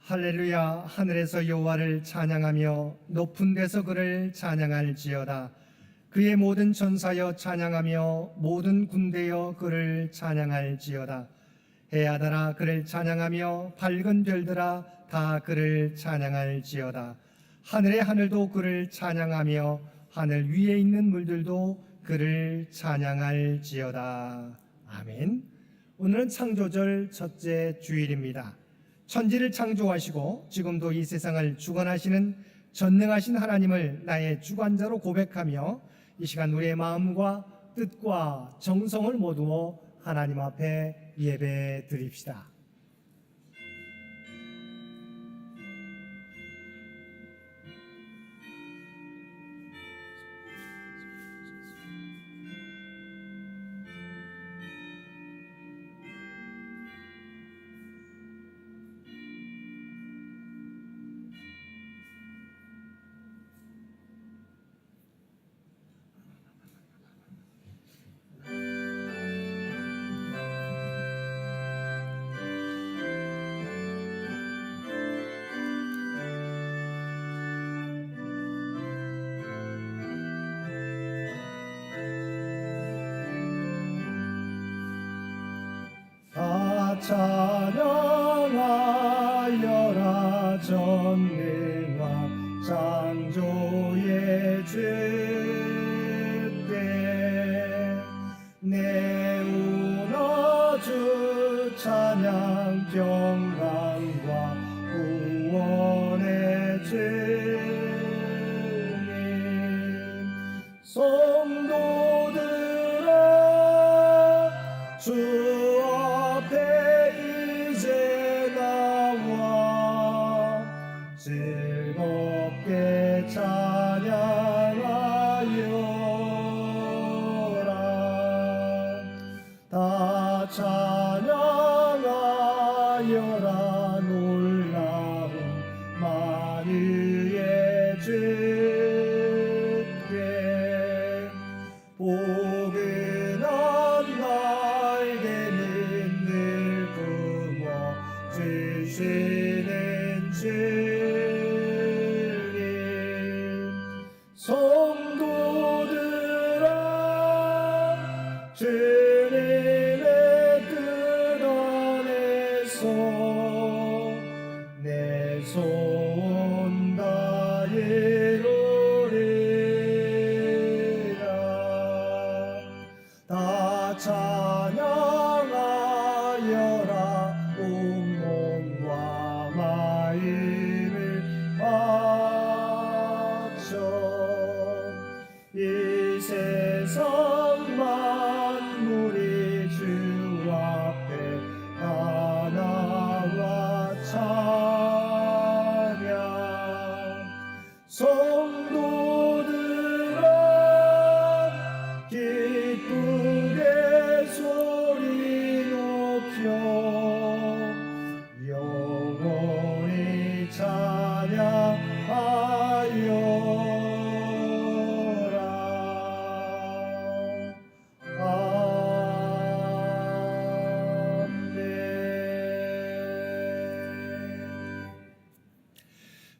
할렐루야. 하늘에서 여호와를 찬양하며 높은 데서 그를 찬양할지어다. 그의 모든 천사여 찬양하며 모든 군대여 그를 찬양할지어다. 해야들아 그를 찬양하며 밝은 별들아 다 그를 찬양할지어다. 하늘의 하늘도 그를 찬양하며 하늘 위에 있는 물들도 그를 찬양할지어다. 아멘. 오늘은 창조절 첫째 주일입니다. 천지를 창조하시고 지금도 이 세상을 주관하시는 전능하신 하나님을 나의 주관자로 고백하며 이 시간 우리의 마음과 뜻과 정성을 모두어 하나님 앞에 예배 드립시다. 찬양하여라 전능한 창조의 주께 내우나 주 찬양 평강과 구원의 주님 성도들아 주 즐겁게 찬양하여라. 다 찬양하여라. 놀라운 만유의 주께 포근한 날개는 늘 품어 주시는 주 성도들아 주님의 뜻 안에서 내 소원 다이루리라. 다 찬양하여라. 온 몸과 마음을 이 세상 만물이 주 앞에 하나와 찬양 성도들아 기쁘게 소리 높여 영원히 찬양하여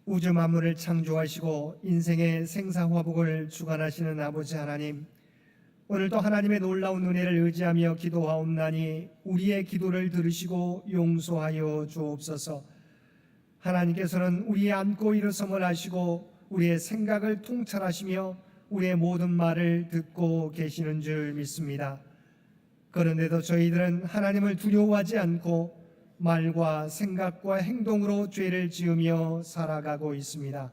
우주 만물을 창조하시고 인생의 생사화복을 주관하시는 아버지 하나님, 오늘도 하나님의 놀라운 은혜를 의지하며 기도하옵나니 우리의 기도를 들으시고 용서하여 주옵소서. 하나님께서는 우리의 안고 일어섬을 하시고 우리의 생각을 통찰하시며 우리의 모든 말을 듣고 계시는 줄 믿습니다. 그런데도 저희들은 하나님을 두려워하지 않고 말과 생각과 행동으로 죄를 지으며 살아가고 있습니다.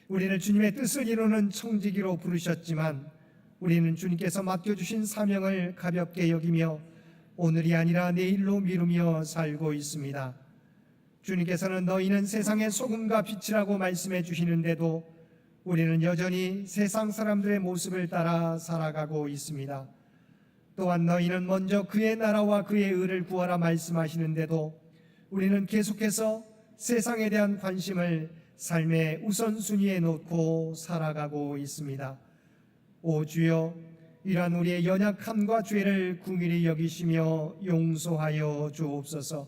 우리는 주님의 뜻을 이루는 청지기로 부르셨지만 우리는 주님께서 맡겨주신 사명을 가볍게 여기며 오늘이 아니라 내일로 미루며 살고 있습니다. 주님께서는 너희는 세상의 소금과 빛이라고 말씀해 주시는데도 우리는 여전히 세상 사람들의 모습을 따라 살아가고 있습니다. 또한 너희는 먼저 그의 나라와 그의 의를 구하라 말씀하시는데도 우리는 계속해서 세상에 대한 관심을 삶의 우선순위에 놓고 살아가고 있습니다. 오 주여, 이러한 우리의 연약함과 죄를 긍휼히 여기시며 용서하여 주옵소서.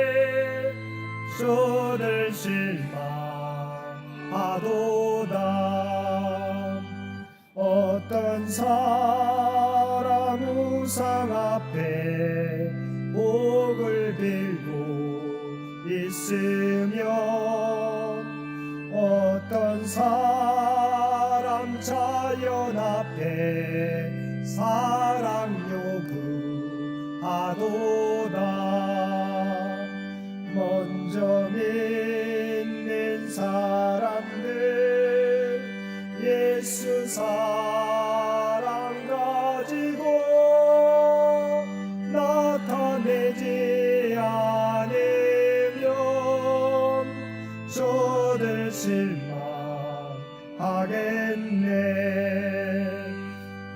주를 실망하도다. 어떤 사람 우상 앞에 복을 빌고 있으며 어떤 사람 자연 앞에 사랑 요구하도다. 먼저 믿는 사람들 예수 사랑 가지고 나타내지 않으면 저들 실망하겠네.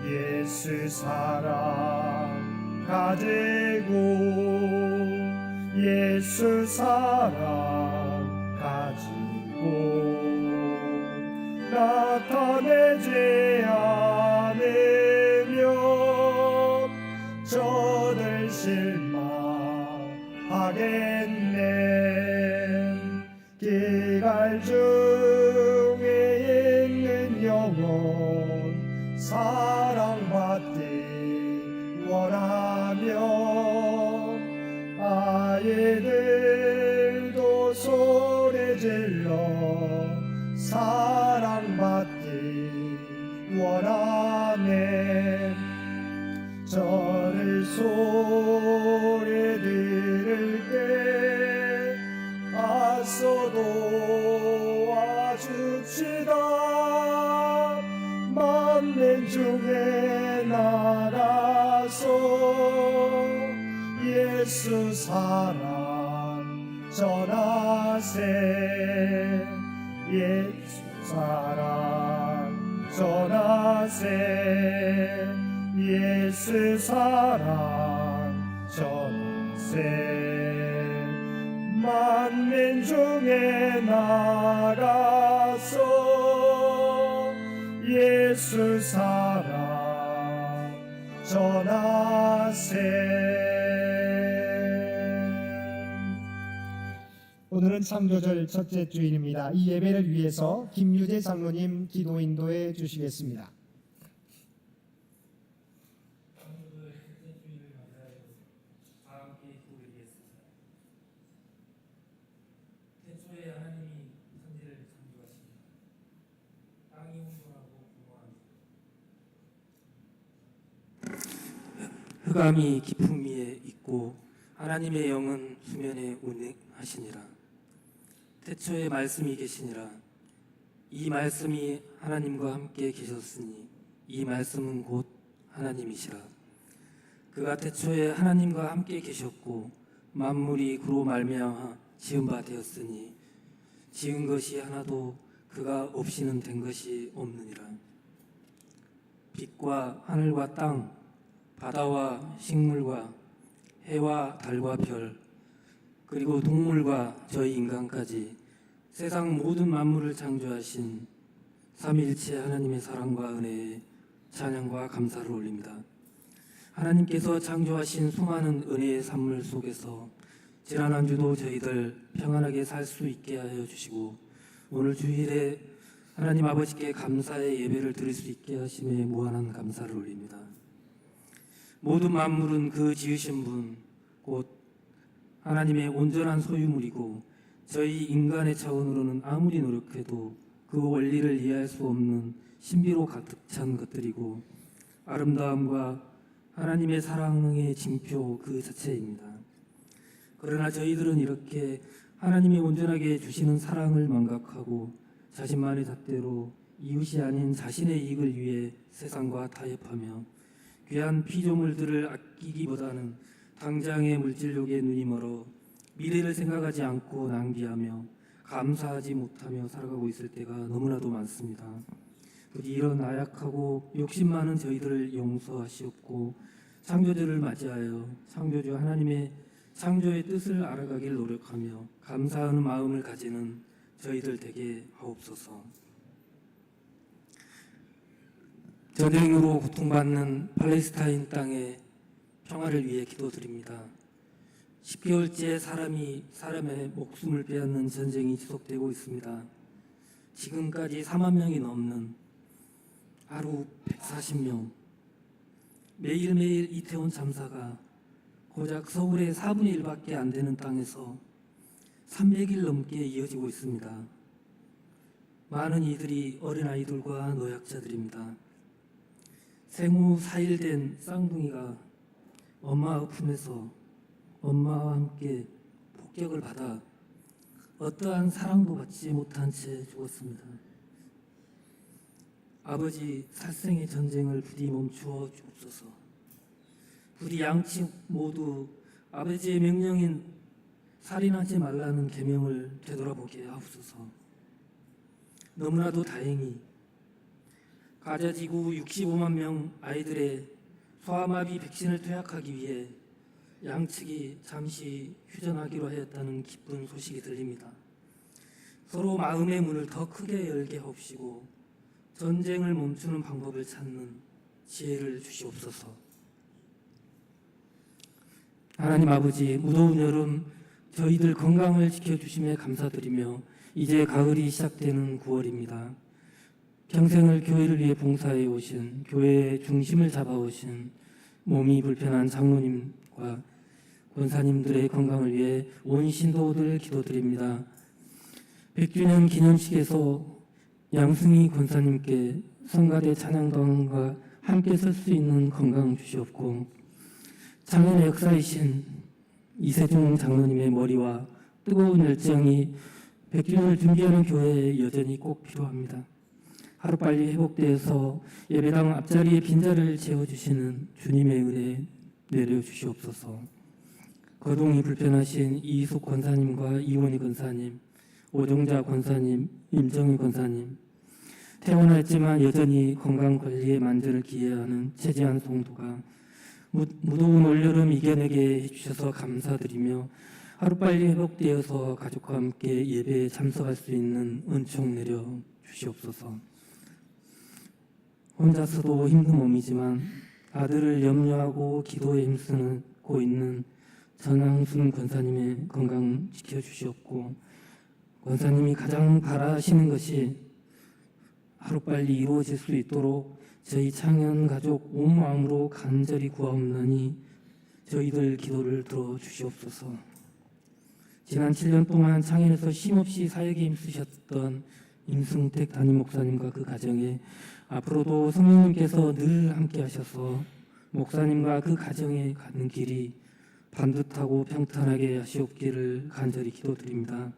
예수 사랑 가지고 예수 사랑 가지고 나타내지 않으면 저들 실망하겠네. 기갈 중에 있는 영혼 사랑받기 원하며 아이들도 소리질러 사랑받기 원하네. 저를 소리 들을 때 아서 도와줍시다. 만민 중에 나가서 예수 사랑 전하세. 예수 사랑 전하세. 예수 사랑 전하세. 만민 중에 나가서 예수 사랑 전하세. 오늘은 창조절 첫째 주일입니다. 이 예배를 위해서 김유재 장로님 기도 인도해 주시겠습니다. 창조절 첫째 주일을 맞이하여 다 함께 기도드리겠습니다. 태초에 하나님이 천지를 창조하시니 땅이 혼돈하고 공허하니 흑암이 깊음 위에 있고 하나님의 영은 수면에 운행하시니라. 태초에 말씀이 계시니라. 이 말씀이 하나님과 함께 계셨으니 이 말씀은 곧 하나님이시라. 그가 태초에 하나님과 함께 계셨고 만물이 그로 말미암아 지은 바 되었으니 지은 것이 하나도 그가 없이는 된 것이 없느니라. 빛과 하늘과 땅, 바다와 식물과 해와 달과 별, 그리고 동물과 저희 인간까지 세상 모든 만물을 창조하신 삼위일체 하나님의 사랑과 은혜에 찬양과 감사를 올립니다. 하나님께서 창조하신 수많은 은혜의 산물 속에서 지난 한 주도 저희들 평안하게 살 수 있게 하여 주시고 오늘 주일에 하나님 아버지께 감사의 예배를 드릴 수 있게 하심에 무한한 감사를 올립니다. 모든 만물은 그 지으신 분, 곧 하나님의 온전한 소유물이고 저희 인간의 차원으로는 아무리 노력해도 그 원리를 이해할 수 없는 신비로 가득 찬 것들이고 아름다움과 하나님의 사랑의 징표 그 자체입니다. 그러나 저희들은 이렇게 하나님이 온전하게 주시는 사랑을 망각하고 자신만의 잣대로 이웃이 아닌 자신의 이익을 위해 세상과 타협하며 귀한 피조물들을 아끼기보다는 당장의 물질욕에 눈이 멀어 미래를 생각하지 않고 낭비하며 감사하지 못하며 살아가고 있을 때가 너무나도 많습니다. 부디 이런 나약하고 욕심 많은 저희들을 용서하시옵고 창조주를 맞이하여 창조주 하나님의 창조의 뜻을 알아가길 노력하며 감사하는 마음을 가지는 저희들 되게 하옵소서. 전쟁으로 고통받는 팔레스타인 땅의 평화를 위해 기도드립니다. 10개월째 사람의 목숨을 빼앗는 전쟁이 지속되고 있습니다. 지금까지 4만 명이 넘는 하루 140명, 매일매일 이태원 참사가 고작 서울의 4분의 1밖에 안 되는 땅에서 300일 넘게 이어지고 있습니다. 많은 이들이 어린아이들과 노약자들입니다. 생후 4일 된 쌍둥이가 엄마 품에서 엄마와 함께 폭격을 받아 어떠한 사랑도 받지 못한 채 죽었습니다. 아버지 살생의 전쟁을 부디 멈추어 주옵소서. 부디 양측 모두 아버지의 명령인 살인하지 말라는 계명을 되돌아보게 하옵소서. 너무나도 다행히 가자지구 65만 명 아이들의 소아마비 백신을 투약하기 위해 양측이 잠시 휴전하기로 하였다는 기쁜 소식이 들립니다. 서로 마음의 문을 더 크게 열게 하옵시고 전쟁을 멈추는 방법을 찾는 지혜를 주시옵소서. 하나님 아버지, 무더운 여름 저희들 건강을 지켜주심에 감사드리며 이제 가을이 시작되는 9월입니다. 평생을 교회를 위해 봉사해 오신, 교회의 중심을 잡아오신 몸이 불편한 장로님과 권사님들의 건강을 위해 온 신도들 기도드립니다. 100주년 기념식에서 양승희 권사님께 성가대 찬양단과 함께 설 수 있는 건강 주시옵고, 창현의 역사이신 이세종 장로님의 머리와 뜨거운 열정이 100주년을 준비하는 교회에 여전히 꼭 필요합니다. 하루빨리 회복되어서 예배당 앞자리에 빈자리를 채워주시는 주님의 은혜 내려주시옵소서. 거동이 불편하신 이희숙 권사님과 이원희 권사님, 오종자 권사님, 임정희 권사님, 퇴원했지만 여전히 건강관리에 만전을 기해하는 최재한 성도가 무더운 올여름 이겨내게 해주셔서 감사드리며 하루빨리 회복되어서 가족과 함께 예배에 참석할 수 있는 은총 내려 주시옵소서. 혼자서도 힘든 몸이지만 아들을 염려하고 기도에 힘쓰고 있는 전항순 권사님의 건강 지켜주시옵고, 권사님이 가장 바라시는 것이 하루빨리 이루어질 수 있도록 저희 창현 가족 온 마음으로 간절히 구하옵나니 저희들 기도를 들어주시옵소서. 지난 7년 동안 창현에서 쉼없이 사역에 힘쓰셨던 임승택 담임 목사님과 그 가정에 앞으로도 성령님께서 늘 함께 하셔서 목사님과 그 가정에 가는 길이 반듯하고 평탄하게 하시옵기를 간절히 기도드립니다.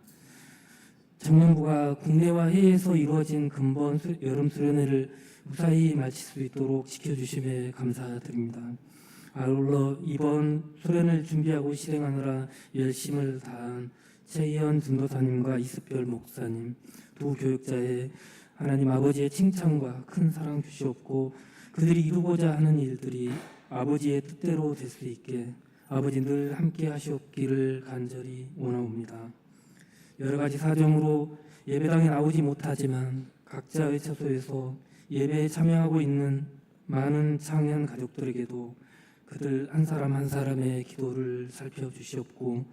청년부가 국내와 해외에서 이루어진 근본 여름 수련회를 무사히 마칠 수 있도록 지켜주심에 감사드립니다. 아울러 이번 수련을 준비하고 실행하느라 열심을 다한 최희연 전도사님과 이습별 목사님 두 교육자의 하나님 아버지의 칭찬과 큰 사랑 주시옵고, 그들이 이루고자 하는 일들이 아버지의 뜻대로 될 수 있게 아버지 늘 함께 하시옵기를 간절히 원하옵니다. 여러 가지 사정으로 예배당에 나오지 못하지만 각자의 처소에서 예배에 참여하고 있는 많은 창현 가족들에게도 그들 한 사람 한 사람의 기도를 살펴주시옵고,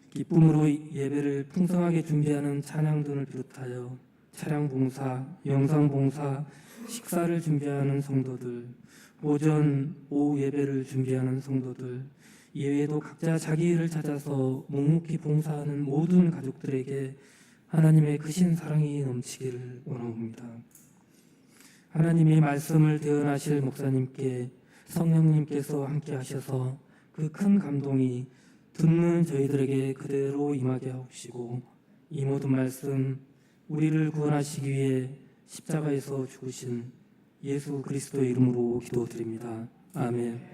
기쁨으로 예배를 풍성하게 준비하는 찬양단을 비롯하여 차량 봉사, 영상 봉사, 식사를 준비하는 성도들, 오전, 오후 예배를 준비하는 성도들, 이외에도 각자 자기 일을 찾아서 묵묵히 봉사하는 모든 가족들에게 하나님의 크신 사랑이 넘치기를 원하옵니다. 하나님의 말씀을 대언하실 목사님께 성령님께서 함께 하셔서 그 큰 감동이 듣는 저희들에게 그대로 임하게 하옵시고, 이 모든 말씀 우리를 구원하시기 위해 십자가에서 죽으신 예수 그리스도의 이름으로 기도드립니다. 아멘.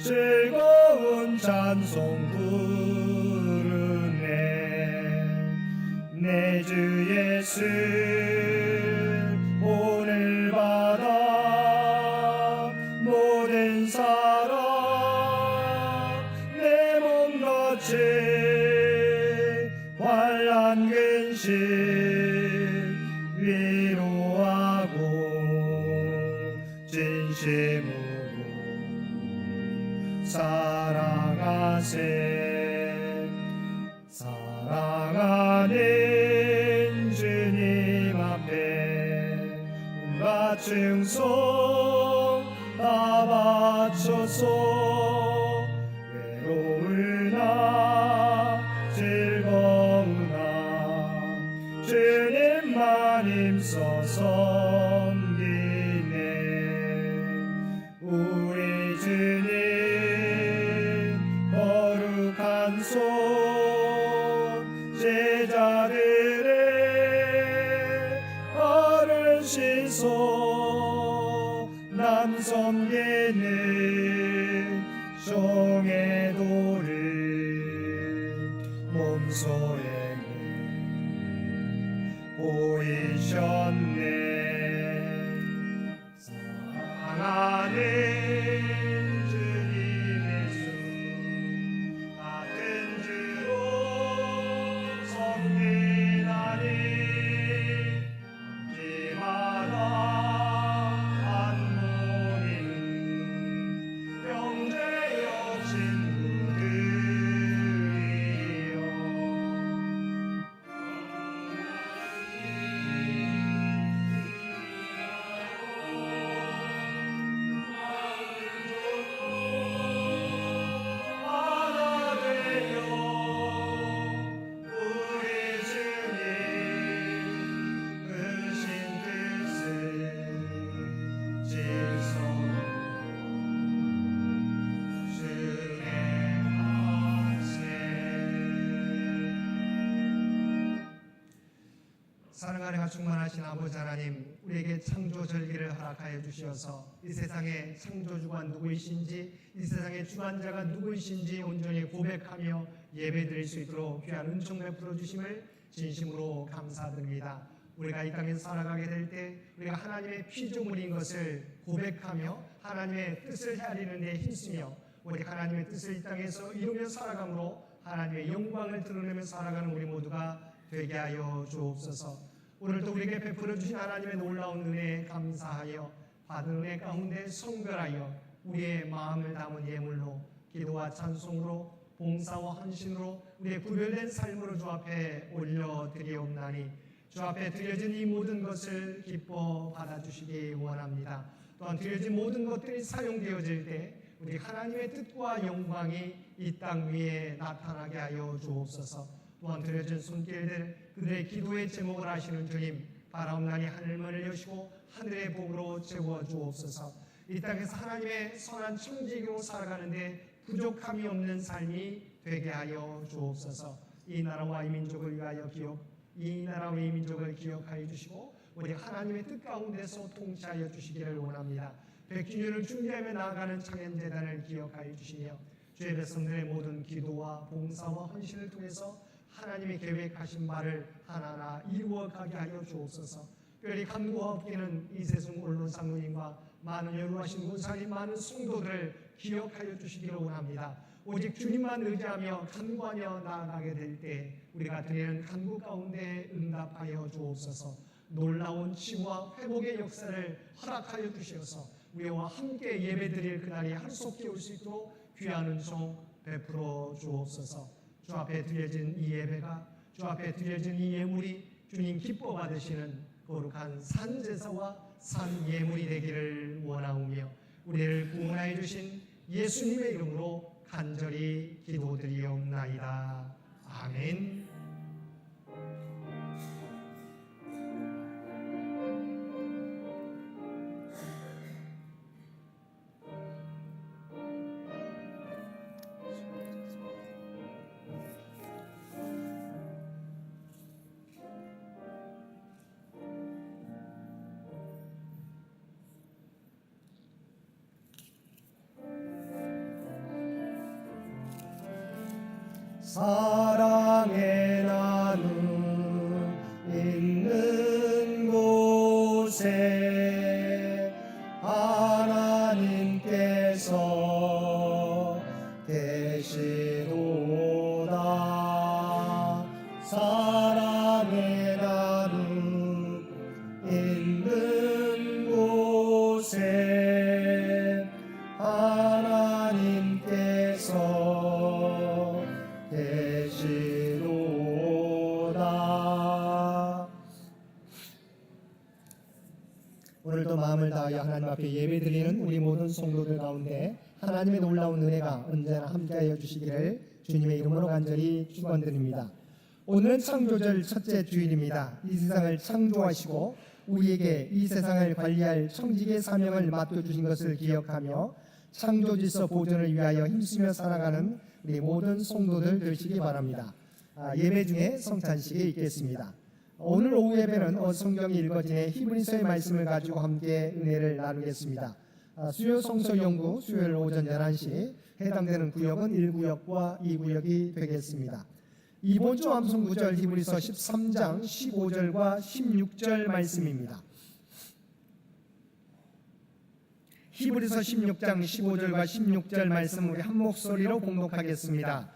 즐거운 찬송 부르네. 내 주 예수 오늘 받아 모든 사랑 내 몸같이 환난 근심 위로하고 진심으로 사랑하세. 사랑하는 주님 앞에 온갖 충성 다 바쳐서 외로우나 즐거우나 주님만 힘써 섬기네. 우리 주님 거룩한 손 제자들의 발을 씻어 남 섬기는 종의 도를 몸소에 보이셨네. 사랑하는 주님 예수 같은 주로 섬기나니 언제마다 한 모임 형제여 친구들이여. 하나 되어 우리 주님 크신 뜻을 지성 수행하세. 사랑하는 충만하신 아버지 하나님, 우리에게 창조 절기를 허락하여 주시어서 이 세상의 창조주가 누구이신지, 이 세상의 주관자가 누구이신지 온전히 고백하며 예배드릴 수 있도록 귀한 은총 베풀어 주심을 진심으로 감사드립니다. 우리가 이 땅에 살아가게 될 때 우리가 하나님의 피조물인 것을 고백하며 하나님의 뜻을 헤아리는 데 힘쓰며 오직 하나님의 뜻을 이 땅에서 이루며 살아감으로 하나님의 영광을 드러내며 살아가는 우리 모두가 되게 하여 주옵소서. 오늘도 우리에게 베풀어 주신 하나님의 놀라운 은혜에 감사하여 받은 은혜 가운데 성별하여 우리의 마음을 담은 예물로 기도와 찬송으로 봉사와 헌신으로 우리의 구별된 삶으로 주 앞에 올려드리옵나니 주 앞에 드려진 이 모든 것을 기뻐 받아주시기 원합니다. 또한 드려진 모든 것들이 사용되어질 때 우리 하나님의 뜻과 영광이 이 땅 위에 나타나게 하여 주옵소서. 또한 드려진 손길들 그들의 기도의 제목을 아시는 주님, 바라옵나니 하늘문을 여시고 하늘의 복으로 채워 주옵소서. 이 땅에서 하나님의 선한 청지기로 살아가는데 부족함이 없는 삶이 되게 하여 주옵소서. 이 나라와 이 민족을 위하여 이 나라와 이 민족을 기억하여 주시고 우리 하나님의 뜻 가운데서 통치하여 주시기를 원합니다. 100주년을 준비하며 나아가는 청년재단을 기억하여 주시며 주의 백성들의 모든 기도와 봉사와 헌신을 통해서 하나님의 계획하신 바를 하나하나 이루어가게 하여 주옵소서. 특별히 간구와 업기는 이세승 언론상 누님과 많은 연로하신 군사님 많은 성도들을 기억하여 주시기를 원합니다. 오직 주님만 의지하며 간구하며 나아가게 될 때 우리가 드리는 간구 가운데 응답하여 주옵소서. 놀라운 치유와 회복의 역사를 허락하여 주시어서 우리와 함께 예배드릴 그날이 하루속히 올 수 있도록 귀한 은총 베풀어 주옵소서. 주 앞에 드려진 이 예배가, 주 앞에 드려진 이 예물이 주님 기뻐 받으시는 거룩한 산제사와 산예물이 되기를 원하오며 우리를 구원하여 주신 예수님의 이름으로 간절히 기도드리옵나이다. 아멘. 사랑의 나눔 있는 곳에 하나님께서 계시도다. 사랑의 나눔 있는 곳에 하나님께서 계시도다. 오늘도 마음을 다하여 하나님 앞에 예배드리는 우리 모든 성도들 가운데 하나님의 놀라운 은혜가 언제나 함께하여 주시기를 주님의 이름으로 간절히 축원드립니다. 오늘은 창조절 첫째 주일입니다. 이 세상을 창조하시고 우리에게 이 세상을 관리할 청지기의 사명을 맡겨주신 것을 기억하며 창조질서 보존을 위하여 힘쓰며 살아가는 우리 모든 성도들 되시기 바랍니다. 예배 중에 성찬식이 있겠습니다. 오늘 오후 예배는 성경이 읽어지는 히브리서의 말씀을 가지고 함께 은혜를 나누겠습니다. 수요 성서 연구 수요일 오전 11시 해당되는 구역은 1구역과 2구역이 되겠습니다. 이번 주 암송 구절 히브리서 13장 15절과 16절 말씀입니다. 히브리서 16장 15절과 16절 말씀 우리 한 목소리로 봉독하겠습니다.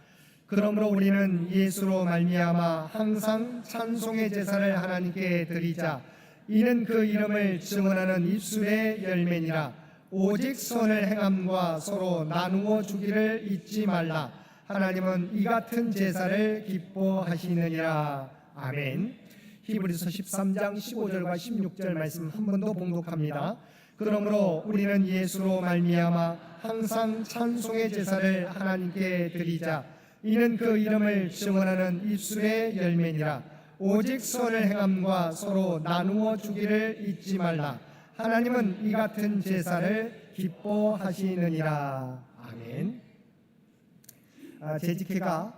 그러므로 우리는 예수로 말미암아 항상 찬송의 제사를 하나님께 드리자. 이는 그 이름을 증언하는 입술의 열매니라. 오직 선을 행함과 서로 나누어 주기를 잊지 말라. 하나님은 이 같은 제사를 기뻐하시느니라. 아멘. 히브리서 13장 15절과 16절 말씀 한 번 더 봉독합니다. 그러므로 우리는 예수로 말미암아 항상 찬송의 제사를 하나님께 드리자. 이는 그 이름을 증언하는 입술의 열매니라. 오직 선을 행함과 서로 나누어 주기를 잊지 말라. 하나님은 이 같은 제사를 기뻐하시느니라. 아멘. 재직회가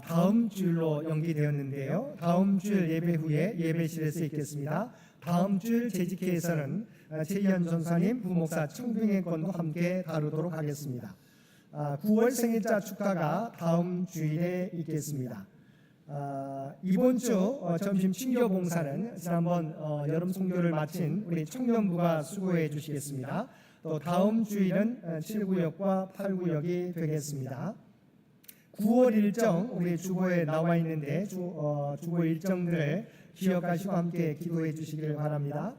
다음 주일로 연기되었는데요. 다음 주일 예배 후에 예배실에서 있겠습니다. 다음 주일 재직회에서는 최희연 전사님, 부목사 청빙의 건도 함께 다루도록 하겠습니다. 9월 생일자 축하가 다음 주일에 있겠습니다. 이번 주 점심 친교 봉사는 지난번 여름 송교를 마친 우리 청년부가 수고해 주시겠습니다. 또 다음 주일은 7구역과 8구역이 되겠습니다. 9월 일정 우리 주보에 나와 있는데 주보 일정들을 기억하시고 함께 기도해 주시기를 바랍니다.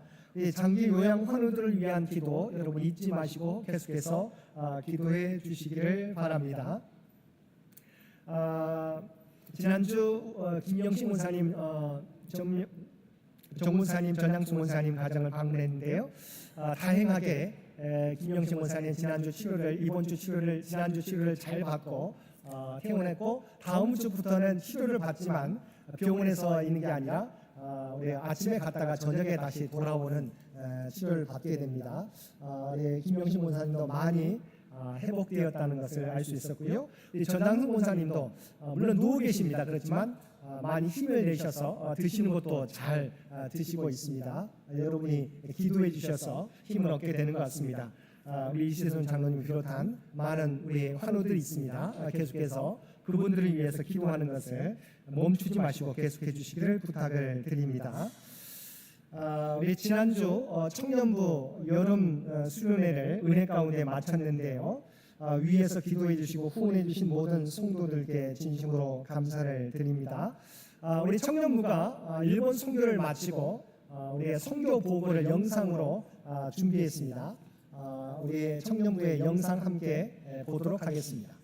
장기 요양 환우들을 위한 기도 여러분 잊지 마시고 계속해서 기도해 주시기를 바랍니다. 지난주 김영식 문사님, 정문사님, 전양수 문사님 가정을 방문했는데요. 다행하게 김영식 문사님 지난주 치료를 지난주 치료를 잘 받고 퇴원했고 다음 주부터는 치료를 받지만 병원에서 있는 게 아니라 우리 아침에 갔다가 저녁에 다시 돌아오는 치료를 받게 됩니다. 김영식 문사님도 많이 회복되었다는 것을 알 수 있었고요. 전장수 문사님도 물론 누워 계십니다. 그렇지만 많이 힘을 내셔서 드시는 것도 잘 드시고 있습니다. 여러분이 기도해 주셔서 힘을 얻게 되는 것 같습니다. 우리 이시선 장로님 비롯한 많은 우리 환우들이 있습니다. 계속해서 그분들을 위해서 기도하는 것을 멈추지 마시고 계속해 주시기를 부탁을 드립니다. 우리 지난주 청년부 여름 수련회를 은혜 가운데 마쳤는데요. 위에서 기도해 주시고 후원해 주신 모든 성도들께 진심으로 감사를 드립니다. 우리 청년부가 일본 선교를 마치고 우리의 선교 보고를 영상으로 준비했습니다. 우리 청년부의 영상 함께 보도록 하겠습니다.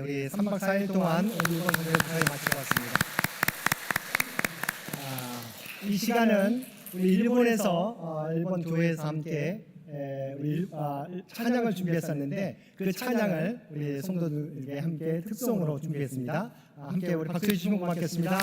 우리 3박 4일 동안 일본 노래를 거의 마치고 왔습니다. 이 시간은 우리 일본에서 일본 교회에서 함께 찬양을 준비했었는데 그 찬양을 우리 성도들에게 함께 특송으로 준비했습니다. 함께 우리 박수 주시면 고맙겠습니다.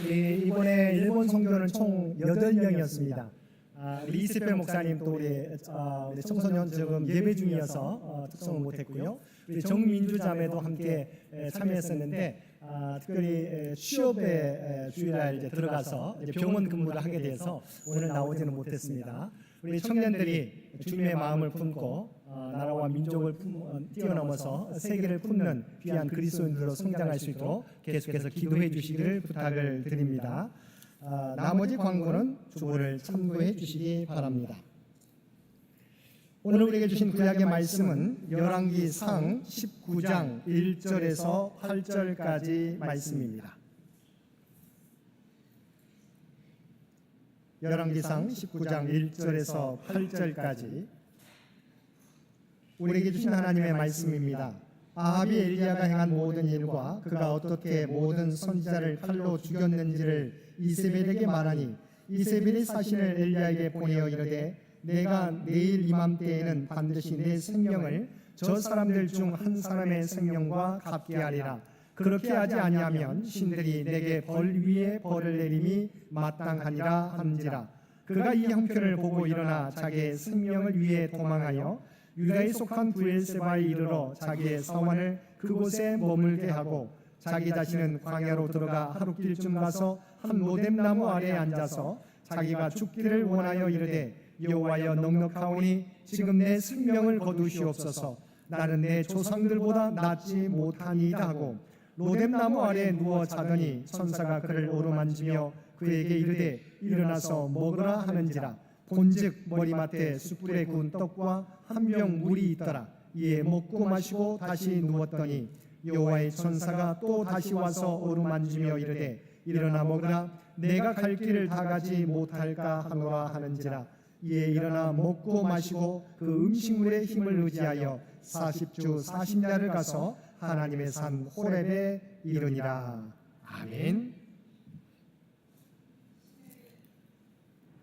이번에 일본 선교는 총 8명이었습니다. 우리 이스펠 목사님 또 우리 청소년 지금 예배 중이어서 특성을 못했고요. 우리 정민주 자매도 함께 참여했었는데 특별히 취업에 주일날 이제 들어가서 이제 병원 근무를 하게 돼서 오늘 나오지는 못했습니다. 우리 청년들이 주님의 마음을 품고 나라와 민족을 뛰어넘어서 세계를 품는 귀한 그리스도인들로 성장할 수 있도록 계속해서 기도해 주시기를 부탁을 드립니다. 나머지 광고는 주보를 참고해 주시기 바랍니다. 오늘 우리에게 주신 구약의 말씀은 열왕기상 19장 1절에서 8절까지 말씀입니다. 열왕기상 19장 1절에서 8절까지 우리에게 주신 하나님의 말씀입니다. 아합이 엘리야가 행한 모든 일과 그가 어떻게 모든 선지자를 칼로 죽였는지를 이세벨에게 말하니 이세벨이 사신을 엘리야에게 보내어 이르되 내가 내일 이맘때에는 반드시 내 생명을 저 사람들 중 한 사람의 생명과 같게 하리라. 그렇게 하지 아니하면 신들이 내게 벌 위에 벌을 내림이 마땅하니라 한지라. 그가 이 형편을 보고 일어나 자기의 생명을 위해 도망하여 유다에 속한 부엘세바에 이르러 자기의 사원을 그곳에 머물게 하고 자기 자신은 광야로 들어가 하룻길쯤 가서 한 로뎀나무 아래에 앉아서 자기가 죽기를 원하여 이르되 여호와여 넉넉하오니 지금 내 생명을 거두시옵소서. 나는 내 조상들보다 낫지 못하니이다 하고 로뎀나무 아래 누워 자더니 천사가 그를 오르만지며 그에게 이르되 일어나서 먹으라 하는지라. 본즉 머리맡에 숯불에 구운 떡과 한 병 물이 있더라. 이에 먹고 마시고 다시 누웠더니 여호와의 천사가 또 다시 와서 오르만지며 이르되 일어나 먹으라. 내가 갈 길을 다 가지 못할까 하노라 하는지라. 이에 일어나 먹고 마시고 그 음식물의 힘을 의지하여 40주 40야를 가서 하나님의 산 호렙에 이르니라. 아멘.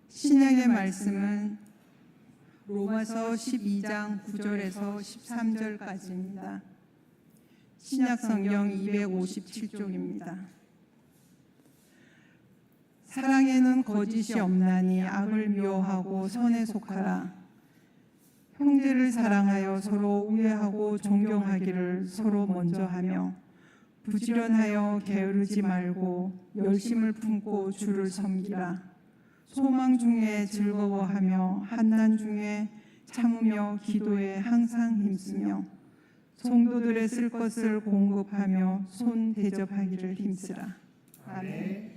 신약의 말씀은 로마서 12장 9절에서 13절까지입니다. 신약 성경 257쪽입니다. 사랑에는 거짓이 없나니 악을 미워하고 선에 속하라. 형제를 사랑하여 서로 우애하고 존경하기를 서로 먼저 하며 부지런하여 게으르지 말고 열심을 품고 주를 섬기라. 소망 중에 즐거워하며 환난 중에 참으며 기도에 항상 힘쓰며 성도들의 쓸 것을 공급하며 손 대접하기를 힘쓰라. 아멘.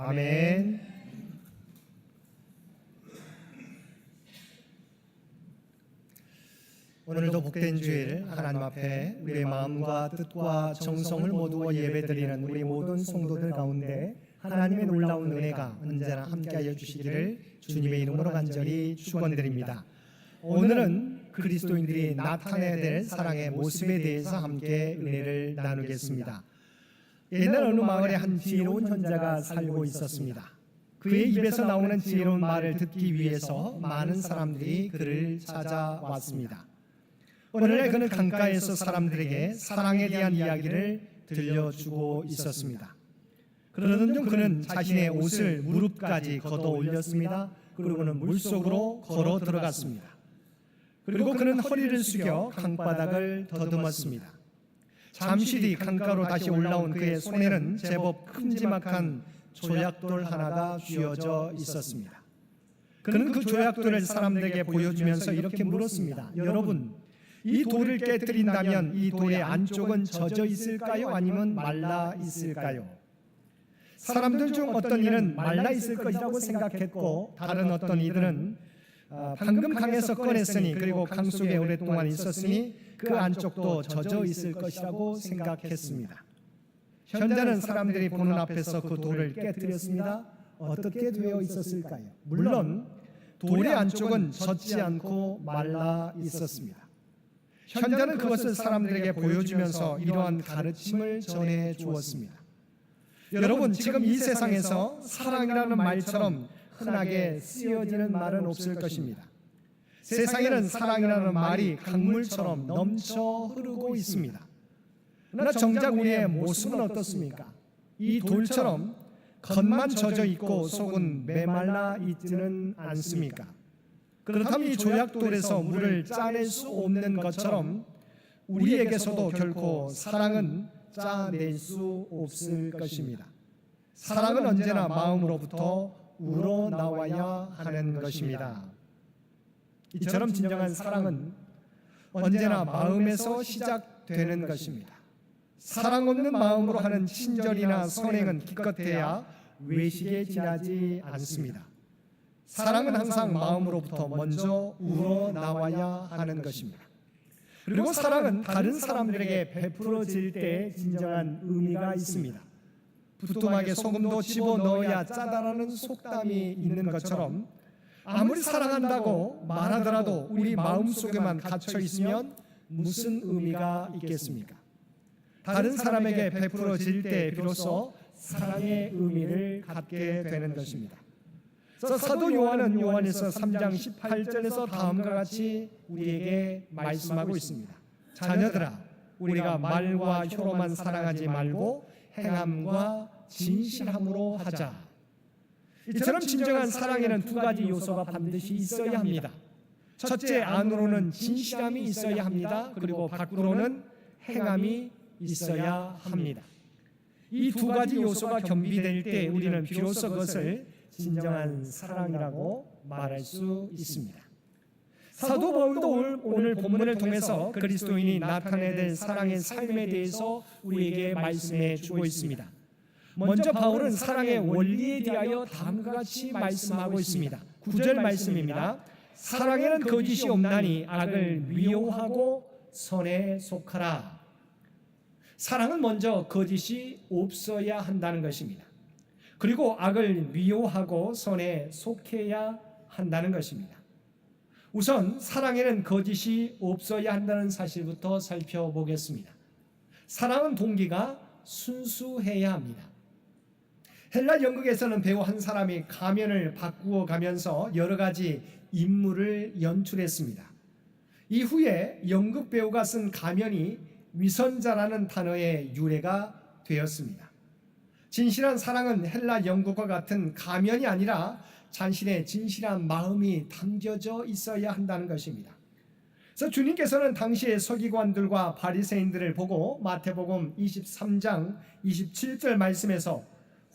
아멘. 오늘도 복된 주일 하나님 앞에 우리의 마음과 뜻과 정성을 모두어 예배드리는 우리 모든 성도들 가운데 하나님의 놀라운 은혜가 언제나 함께하여 주시기를 주님의 이름으로 간절히 축원드립니다. 오늘은 그리스도인들이 나타내야 될 사랑의 모습에 대해서 함께 은혜를 나누겠습니다. 옛날 어느 마을에 한 지혜로운 현자가 살고 있었습니다. 그의 입에서 나오는 지혜로운 말을 듣기 위해서 많은 사람들이 그를 찾아왔습니다. 오늘날 그는 강가에서 사람들에게 사랑에 대한 이야기를 들려주고 있었습니다. 그러던 중 그는 자신의 옷을 무릎까지 걷어 올렸습니다. 그리고는 물속으로 걸어 들어갔습니다. 그리고 그는 허리를 숙여 강바닥을 더듬었습니다. 잠시 뒤 강가로 다시 올라온 그의 손에는 제법 큼지막한 조약돌 하나가 쥐어져 있었습니다. 그는 그 조약돌을 사람들에게 보여주면서 이렇게 물었습니다. 여러분, 이 돌을 깨뜨린다면 이 돌의 안쪽은 젖어 있을까요? 아니면 말라 있을까요? 사람들 중 어떤 이는 말라 있을 것이라고 생각했고, 다른 어떤 이들은 방금 강에서 꺼냈으니 그리고 강 속에 오랫동안 있었으니 그 안쪽도 젖어 있을 것이라고 생각했습니다. 현자는 사람들이 보는 앞에서 그 돌을 깨뜨렸습니다. 어떻게 되어 있었을까요? 물론 돌의 안쪽은 젖지 않고 말라 있었습니다. 현자는 그것을 사람들에게 보여주면서 이러한 가르침을 전해 주었습니다. 여러분, 지금 이 세상에서 사랑이라는 말처럼 흔하게 쓰여지는 말은 없을 것입니다. 세상에는 사랑이라는 말이 강물처럼 넘쳐 흐르고 있습니다. 그러나 정작 우리의 모습은 어떻습니까? 이 돌처럼 겉만 젖어 있고 속은 메말라 있지는 않습니까? 그렇다면 이 조약돌에서 물을 짜낼 수 없는 것처럼 우리에게서도 결코 사랑은 짜낼 수 없을 것입니다. 사랑은 언제나 마음으로부터 우러나와야 하는 것입니다. 이처럼 진정한 사랑은 언제나 마음에서 시작되는 것입니다. 사랑 없는 마음으로 하는 친절이나 선행은 기껏해야 외식에 지나지 않습니다. 사랑은 항상 마음으로부터 먼저 우러나와야 하는 것입니다. 그리고 사랑은 다른 사람들에게 베풀어질 때 진정한 의미가 있습니다. 부뚜막에 소금도 집어넣어야 짜다라는 속담이 있는 것처럼 아무리 사랑한다고 말하더라도 우리 마음속에만 갇혀 있으면 무슨 의미가 있겠습니까? 다른 사람에게 베풀어질 때 비로소 사랑의 의미를 갖게 되는 것입니다. 사도 요한은 요한에서 3장 18절에서 다음과 같이 우리에게 말씀하고 있습니다. 자녀들아, 우리가 말과 혀로만 사랑하지 말고 행함과 진실함으로 하자. 이처럼 진정한 사랑에는 두 가지 요소가 반드시 있어야 합니다. 첫째, 안으로는 진실함이 있어야 합니다. 그리고 밖으로는 행함이 있어야 합니다. 이 두 가지 요소가 겸비될 때 우리는 비로소 그것을 진정한 사랑이라고 말할 수 있습니다. 사도 바울도 오늘 본문을 통해서 그리스도인이 나타내야 될 사랑의 삶에 대해서 우리에게 말씀해 주고 있습니다. 먼저 바울은 사랑의 원리에 대하여 다음과 같이 말씀하고 있습니다. 9절 말씀입니다. 사랑에는 거짓이 없나니 악을 미워하고 선에 속하라. 사랑은 먼저 거짓이 없어야 한다는 것입니다. 그리고 악을 미워하고 선에 속해야 한다는 것입니다. 우선 사랑에는 거짓이 없어야 한다는 사실부터 살펴보겠습니다. 사랑은 동기가 순수해야 합니다. 헬라 연극에서는 배우 한 사람이 가면을 바꾸어 가면서 여러 가지 인물을 연출했습니다. 이후에 연극 배우가 쓴 가면이 위선자라는 단어의 유래가 되었습니다. 진실한 사랑은 헬라 연극과 같은 가면이 아니라 자신의 진실한 마음이 담겨져 있어야 한다는 것입니다. 그래서 주님께서는 당시의 서기관들과 바리새인들을 보고 마태복음 23장 27절 말씀에서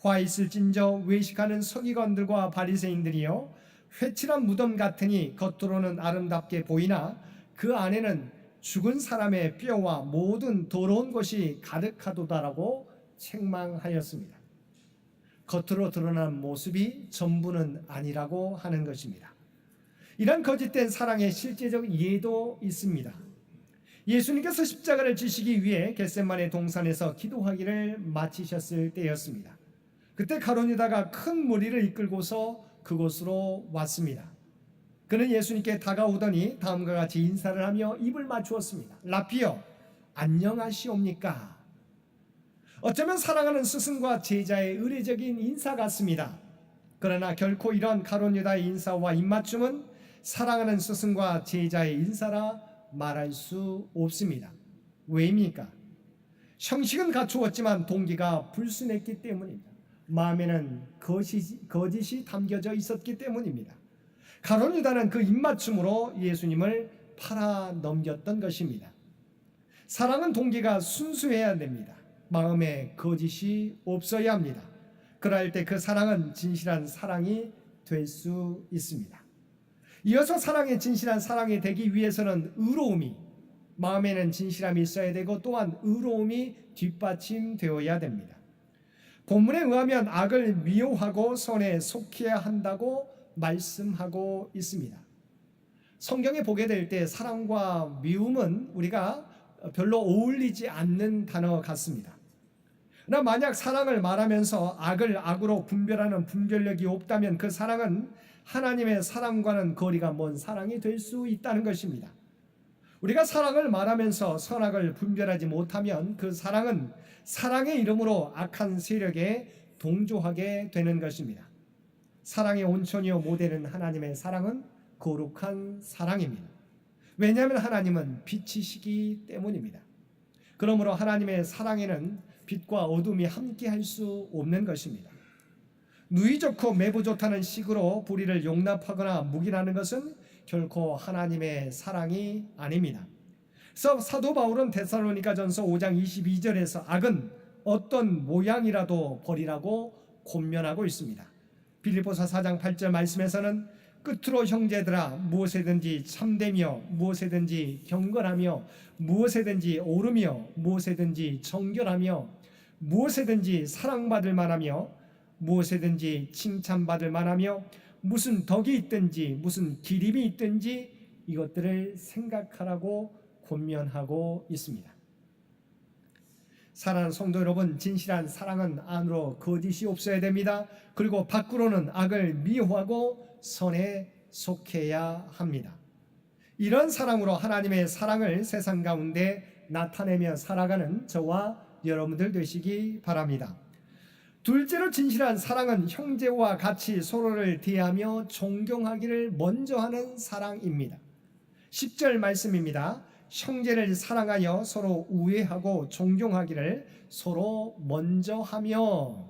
화 있을진저 외식하는 서기관들과 바리새인들이여 회칠한 무덤 같으니 겉으로는 아름답게 보이나 그 안에는 죽은 사람의 뼈와 모든 더러운 것이 가득하도다라고 책망하였습니다. 겉으로 드러난 모습이 전부는 아니라고 하는 것입니다. 이런 거짓된 사랑의 실제적 이해도 있습니다. 예수님께서 십자가를 지시기 위해 겟세마네 동산에서 기도하기를 마치셨을 때였습니다. 그때 가룟 유다가 큰 무리를 이끌고서 그곳으로 왔습니다. 그는 예수님께 다가오더니 다음과 같이 인사를 하며 입을 맞추었습니다. 라피여, 안녕하시옵니까? 어쩌면 사랑하는 스승과 제자의 의례적인 인사 같습니다. 그러나 결코 이런 가룟 유다의 인사와 입맞춤은 사랑하는 스승과 제자의 인사라 말할 수 없습니다. 왜입니까? 형식은 갖추었지만 동기가 불순했기 때문입니다. 마음에는 거짓이 담겨져 있었기 때문입니다. 가룟 유다는 그 입맞춤으로 예수님을 팔아 넘겼던 것입니다. 사랑은 동기가 순수해야 됩니다. 마음에 거짓이 없어야 합니다. 그럴 때 그 사랑은 진실한 사랑이 될 수 있습니다. 이어서 사랑의 진실한 사랑이 되기 위해서는 의로움이, 마음에는 진실함이 있어야 되고 또한 의로움이 뒷받침되어야 됩니다. 본문에 의하면 악을 미워하고 선에 속해야 한다고 말씀하고 있습니다. 성경에 보게 될 때 사랑과 미움은 우리가 별로 어울리지 않는 단어 같습니다. 그러나 만약 사랑을 말하면서 악을 악으로 분별하는 분별력이 없다면 그 사랑은 하나님의 사랑과는 거리가 먼 사랑이 될 수 있다는 것입니다. 우리가 사랑을 말하면서 선악을 분별하지 못하면 그 사랑은 사랑의 이름으로 악한 세력에 동조하게 되는 것입니다. 사랑의 온천이요 모델은 하나님의 사랑은 거룩한 사랑입니다. 왜냐하면 하나님은 빛이시기 때문입니다. 그러므로 하나님의 사랑에는 빛과 어둠이 함께할 수 없는 것입니다. 누이 좋고 매부 좋다는 식으로 불의를 용납하거나 묵인하는 것은 결코 하나님의 사랑이 아닙니다. 그래서 사도 바울은 데살로니가전서 5장 22절에서 악은 어떤 모양이라도 버리라고 권면하고 있습니다. 빌립보서 4장 8절 말씀에서는 끝으로 형제들아 무엇에든지 참되며 무엇에든지 경건하며 무엇에든지 옳으며 무엇에든지 정결하며 무엇에든지 사랑받을 만하며 무엇에든지 칭찬받을 만하며 무슨 덕이 있든지 무슨 기림이 있든지 이것들을 생각하라고 권면하고 있습니다. 사랑하는 성도 여러분, 진실한 사랑은 안으로 거짓이 없어야 됩니다. 그리고 밖으로는 악을 미워하고 선에 속해야 합니다. 이런 사랑으로 하나님의 사랑을 세상 가운데 나타내며 살아가는 저와 여러분들 되시기 바랍니다. 둘째로 진실한 사랑은 형제와 같이 서로를 대하며 존경하기를 먼저 하는 사랑입니다. 10절 말씀입니다. 형제를 사랑하여 서로 우애하고 존경하기를 서로 먼저 하며.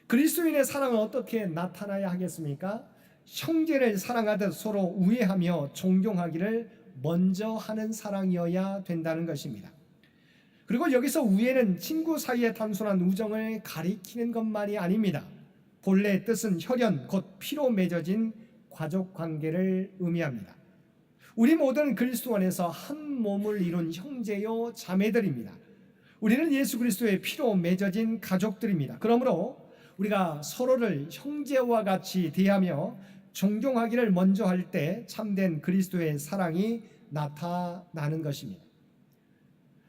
그리스도인의 사랑은 어떻게 나타나야 하겠습니까? 형제를 사랑하듯 서로 우애하며 존경하기를 먼저 하는 사랑이어야 된다는 것입니다. 그리고 여기서 우애는 친구 사이의 단순한 우정을 가리키는 것만이 아닙니다. 본래 뜻은 혈연, 곧 피로 맺어진 가족 관계를 의미합니다. 우리 모두는 그리스도 안에서 한 몸을 이룬 형제요 자매들입니다. 우리는 예수 그리스도의 피로 맺어진 가족들입니다. 그러므로 우리가 서로를 형제와 같이 대하며 존경하기를 먼저 할 때 참된 그리스도의 사랑이 나타나는 것입니다.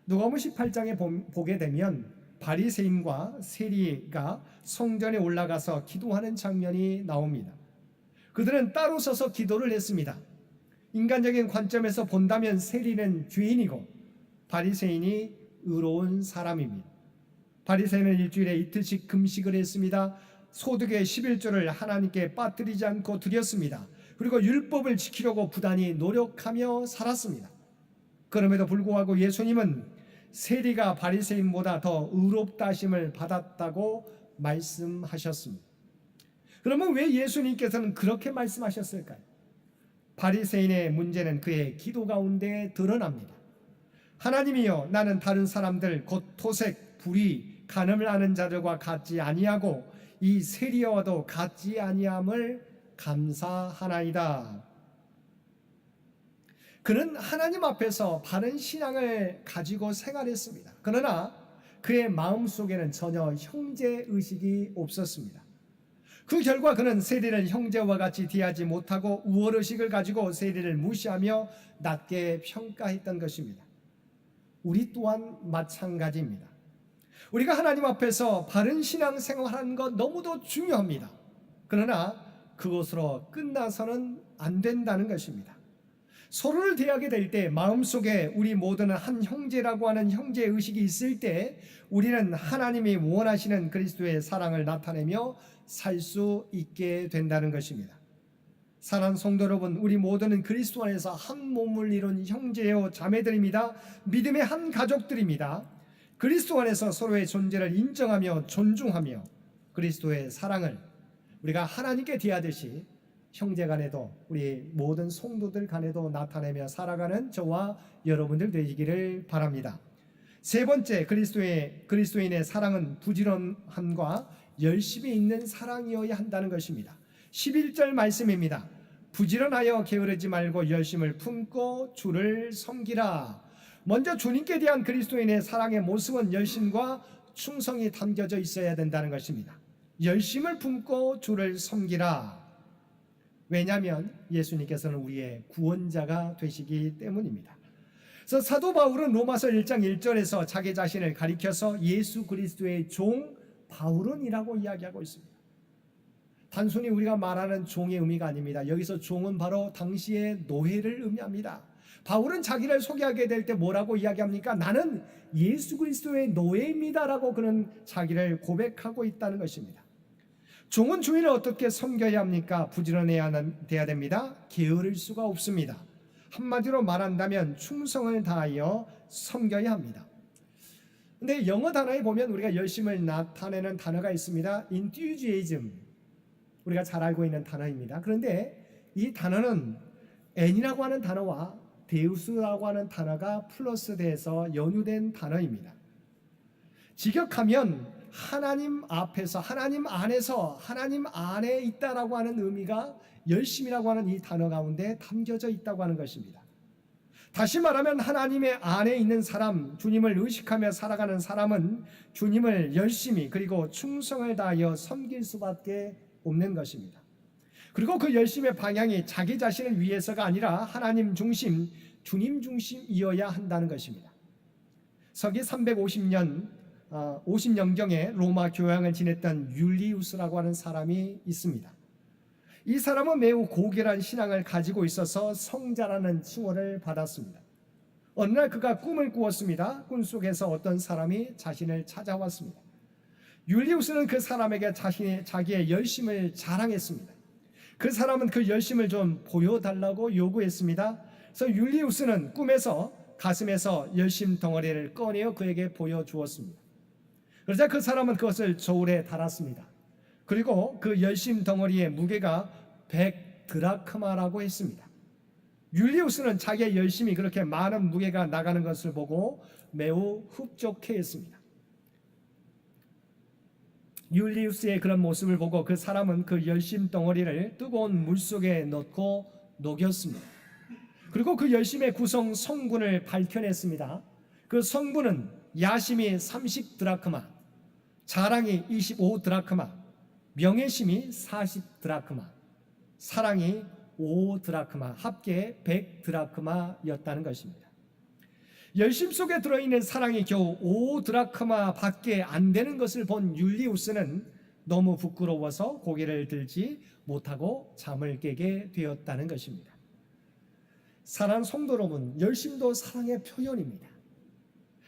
누가복음 18장에 보게 되면 바리새인과 세리가 성전에 올라가서 기도하는 장면이 나옵니다. 그들은 따로 서서 기도를 했습니다. 인간적인 관점에서 본다면 세리는 죄인이고 바리새인이 의로운 사람입니다. 바리새인은 일주일에 이틀씩 금식을 했습니다. 소득의 11조를 하나님께 빠뜨리지 않고 드렸습니다. 그리고 율법을 지키려고 부단히 노력하며 살았습니다. 그럼에도 불구하고 예수님은 세리가 바리새인보다 더 의롭다 하심을 받았다고 말씀하셨습니다. 그러면 왜 예수님께서는 그렇게 말씀하셨을까요? 바리새인의 문제는 그의 기도 가운데 드러납니다. 하나님이여, 나는 다른 사람들 곧 토색, 불의, 간음을 하는 자들과 같지 아니하고 이 세리와도 같지 아니함을 감사하나이다. 그는 하나님 앞에서 바른 신앙을 가지고 생활했습니다. 그러나 그의 마음속에는 전혀 형제의식이 없었습니다. 그 결과 그는 세리를 형제와 같이 대하지 못하고 우월의식을 가지고 세리를 무시하며 낮게 평가했던 것입니다. 우리 또한 마찬가지입니다. 우리가 하나님 앞에서 바른 신앙생활하는 것 너무도 중요합니다. 그러나 그것으로 끝나서는 안 된다는 것입니다. 서로를 대하게 될 때 마음속에 우리 모두는 한 형제라고 하는 형제의식이 있을 때 우리는 하나님이 원하시는 그리스도의 사랑을 나타내며 살 수 있게 된다는 것입니다. 사랑하는 성도 여러분, 우리 모두는 그리스도 안에서 한 몸을 이룬 형제요 자매들입니다. 믿음의 한 가족들입니다. 그리스도 안에서 서로의 존재를 인정하며 존중하며 그리스도의 사랑을 우리가 하나님께 대하듯이 형제 간에도 우리 모든 성도들 간에도 나타내며 살아가는 저와 여러분들 되시기를 바랍니다. 세 번째, 그리스도인의 사랑은 부지런함과 열심히 있는 사랑이어야 한다는 것입니다. 11절 말씀입니다. 부지런하여 게으르지 말고 열심을 품고 주를 섬기라. 먼저 주님께 대한 그리스도인의 사랑의 모습은 열심과 충성이 담겨져 있어야 된다는 것입니다. 열심을 품고 주를 섬기라. 왜냐하면 예수님께서는 우리의 구원자가 되시기 때문입니다. 그래서 사도 바울은 로마서 1장 1절에서 자기 자신을 가리켜서 예수 그리스도의 종 바울은이라고 이야기하고 있습니다. 단순히 우리가 말하는 종의 의미가 아닙니다. 여기서 종은 바로 당시의 노예를 의미합니다. 바울은 자기를 소개하게 될 때 뭐라고 이야기합니까? 나는 예수 그리스도의 노예입니다라고 그는 자기를 고백하고 있다는 것입니다. 종은 주인을 어떻게 섬겨야 합니까? 부지런해야 됩니다. 게으를 수가 없습니다. 한마디로 말한다면 충성을 다하여 섬겨야 합니다. 근데 영어 단어에 보면 우리가 열심을 나타내는 단어가 있습니다. enthusiasm, 우리가 잘 알고 있는 단어입니다. 그런데 이 단어는 n이라고 하는 단어와 데우스라고 하는 단어가 플러스돼서 연유된 단어입니다. 직역하면 하나님 앞에서, 하나님 안에서, 하나님 안에 있다라고 하는 의미가 열심이라고 하는 이 단어 가운데 담겨져 있다고 하는 것입니다. 다시 말하면 하나님의 안에 있는 사람, 주님을 의식하며 살아가는 사람은 주님을 열심히 그리고 충성을 다하여 섬길 수밖에 없는 것입니다. 그리고 그 열심의 방향이 자기 자신을 위해서가 아니라 하나님 중심, 주님 중심이어야 한다는 것입니다. 서기 50년경에 로마 교황을 지냈던 율리우스라고 하는 사람이 있습니다. 이 사람은 매우 고결한 신앙을 가지고 있어서 성자라는 칭호를 받았습니다. 어느 날 그가 꿈을 꾸었습니다. 꿈 속에서 어떤 사람이 자신을 찾아왔습니다. 율리우스는 그 사람에게 자기의 열심을 자랑했습니다. 그 사람은 그 열심을 좀 보여달라고 요구했습니다. 그래서 율리우스는 꿈에서 가슴에서 열심 덩어리를 꺼내어 그에게 보여주었습니다. 그러자 그 사람은 그것을 저울에 달았습니다. 그리고 그 열심 덩어리의 무게가 100드라크마라고 했습니다. 율리우스는 자기의 열심이 그렇게 많은 무게가 나가는 것을 보고 매우 흡족해했습니다. 율리우스의 그런 모습을 보고 그 사람은 그 열심 덩어리를 뜨거운 물속에 넣고 녹였습니다. 그리고 그 열심의 구성 성분을 밝혀냈습니다. 그 성분은 야심이 30드라크마, 자랑이 25드라크마, 명예심이 40드라크마, 사랑이 5드라크마, 합계 100드라크마였다는 것입니다. 열심 속에 들어있는 사랑이 겨우 5드라크마 밖에 안 되는 것을 본 율리우스는 너무 부끄러워서 고개를 들지 못하고 잠을 깨게 되었다는 것입니다. 사랑하는 성도 여러분, 열심도 사랑의 표현입니다.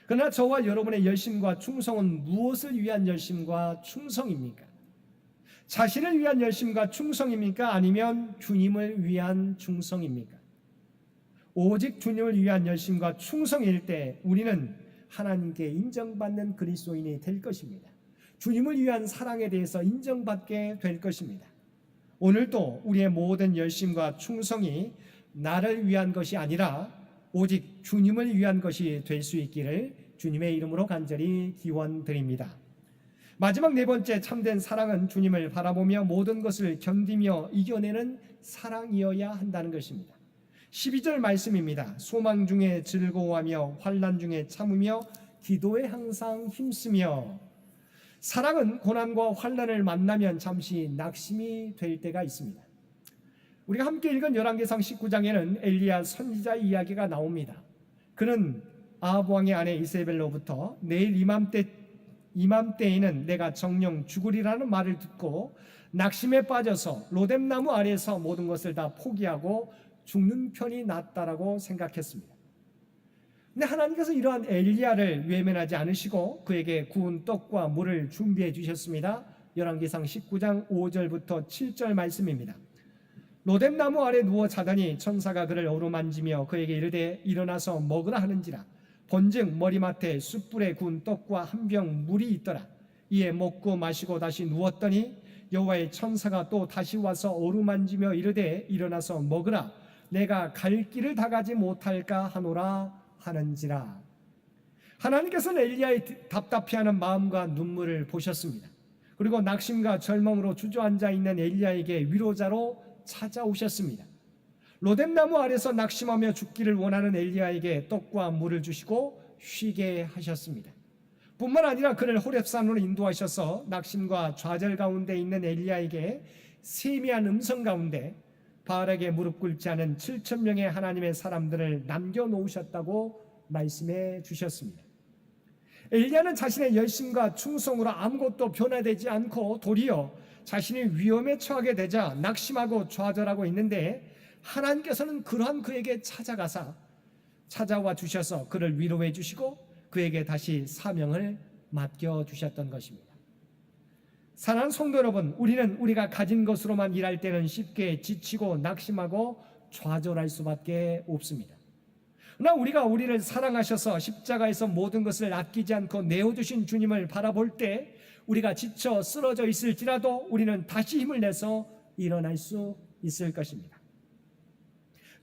그러나 저와 여러분의 열심과 충성은 무엇을 위한 열심과 충성입니까? 자신을 위한 열심과 충성입니까? 아니면 주님을 위한 충성입니까? 오직 주님을 위한 열심과 충성일 때 우리는 하나님께 인정받는 그리스도인이 될 것입니다. 주님을 위한 사랑에 대해서 인정받게 될 것입니다. 오늘도 우리의 모든 열심과 충성이 나를 위한 것이 아니라 오직 주님을 위한 것이 될 수 있기를 주님의 이름으로 간절히 기원드립니다. 마지막 네 번째 참된 사랑은 주님을 바라보며 모든 것을 견디며 이겨내는 사랑이어야 한다는 것입니다. 12절 말씀입니다. 소망 중에 즐거워하며 환난 중에 참으며 기도에 항상 힘쓰며. 사랑은 고난과 환난을 만나면 잠시 낙심이 될 때가 있습니다. 우리가 함께 읽은 열왕기상 19장에는 엘리야 선지자 이야기가 나옵니다. 그는 아합 왕의 아내 이세벨로부터 내일 이맘때에는 내가 정령 죽으리라는 말을 듣고 낙심에 빠져서 로뎀나무 아래에서 모든 것을 다 포기하고 죽는 편이 낫다라고 생각했습니다. 근데 하나님께서 이러한 엘리야를 외면하지 않으시고 그에게 구운 떡과 물을 준비해 주셨습니다. 열왕기상 19장 5절부터 7절 말씀입니다. 로뎀나무 아래 누워 자더니 천사가 그를 어루만지며 그에게 이르되 일어나서 먹으라 하는지라. 본즉 머리맡에 숯불에 구운 떡과 한 병 물이 있더라. 이에 먹고 마시고 다시 누웠더니 여호와의 천사가 또 다시 와서 어루만지며 이르되 일어나서 먹으라. 내가 갈 길을 다 가지 못할까 하노라 하는지라. 하나님께서는 엘리야의 답답해하는 마음과 눈물을 보셨습니다. 그리고 낙심과 절망으로 주저앉아 있는 엘리야에게 위로자로 찾아오셨습니다. 로뎀나무 아래서 낙심하며 죽기를 원하는 엘리야에게 떡과 물을 주시고 쉬게 하셨습니다. 뿐만 아니라 그를 호렙산으로 인도하셔서 낙심과 좌절 가운데 있는 엘리야에게 세미한 음성 가운데 바알에게 무릎 꿇지 않은 7,000명의 하나님의 사람들을 남겨놓으셨다고 말씀해 주셨습니다. 엘리야는 자신의 열심과 충성으로 아무것도 변화되지 않고 도리어 자신이 위험에 처하게 되자 낙심하고 좌절하고 있는데 하나님께서는 그러한 그에게 찾아와 주셔서 그를 위로해 주시고 그에게 다시 사명을 맡겨주셨던 것입니다. 사랑하는 성도 여러분, 우리는 우리가 가진 것으로만 일할 때는 쉽게 지치고 낙심하고 좌절할 수밖에 없습니다. 그러나 우리가 우리를 사랑하셔서 십자가에서 모든 것을 아끼지 않고 내어주신 주님을 바라볼 때 우리가 지쳐 쓰러져 있을지라도 우리는 다시 힘을 내서 일어날 수 있을 것입니다.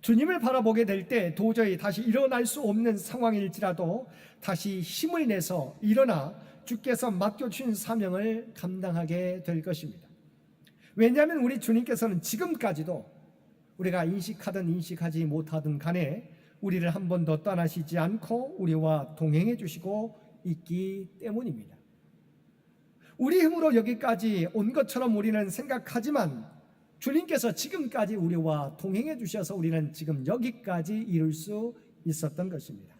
주님을 바라보게 될 때 도저히 다시 일어날 수 없는 상황일지라도 다시 힘을 내서 일어나 주께서 맡겨주신 사명을 감당하게 될 것입니다. 왜냐하면 우리 주님께서는 지금까지도 우리가 인식하든 인식하지 못하든 간에 우리를 한 번도 떠나시지 않고 우리와 동행해 주시고 있기 때문입니다. 우리 힘으로 여기까지 온 것처럼 우리는 생각하지만 주님께서 지금까지 우리와 동행해 주셔서 우리는 지금 여기까지 이룰 수 있었던 것입니다.